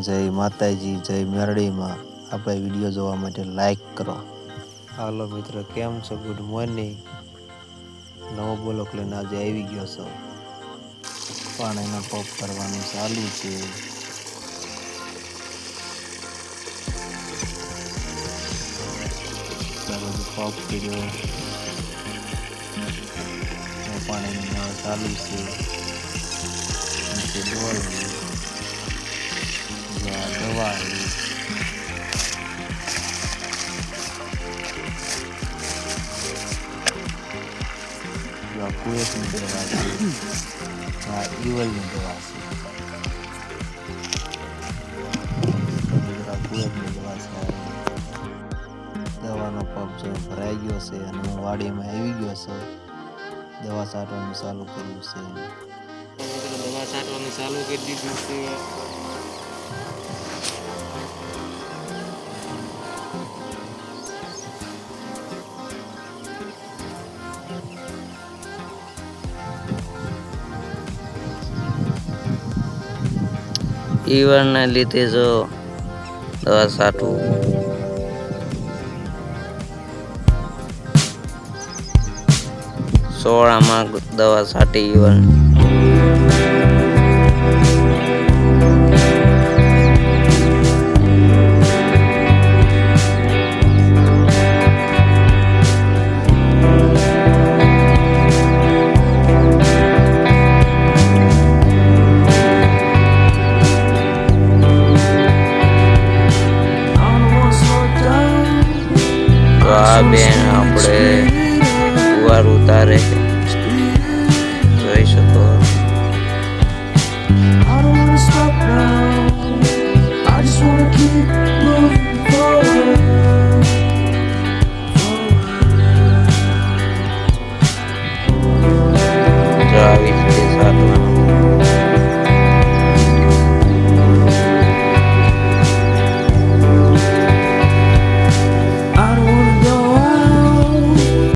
જય માતાજી, જય મેરડીમાં. આપણે વિડીયો જોવા માટે લાઈક કરો. હાલો મિત્ર, કેમ છો? Good morning. નવો બ્લોક લઈને આજે આવી ગયો છો. પાણીના પંપ કરવાનું ચાલુ છે. પંપ કર્યો, પાણીની નળ ચાલુ છે. નીચે ડોલ દવા કુવેતની દવા છે, આ ઈવલની દવા છે. કુવેતની દવા છે. દવાનો પંપ જો ભરાઈ ગયો છે અને હું વાડીમાં આવી ગયો છું. દવા છાંટવાનું ચાલુ કર્યું છે. દવા છાંટવાનું ચાલુ કરી દીધું છે. ઈવળના લીધે જો દવા છાંટવું સોળામાં દવા છાંટી ઈવળ બેન આપણે કુવાર ઉતારે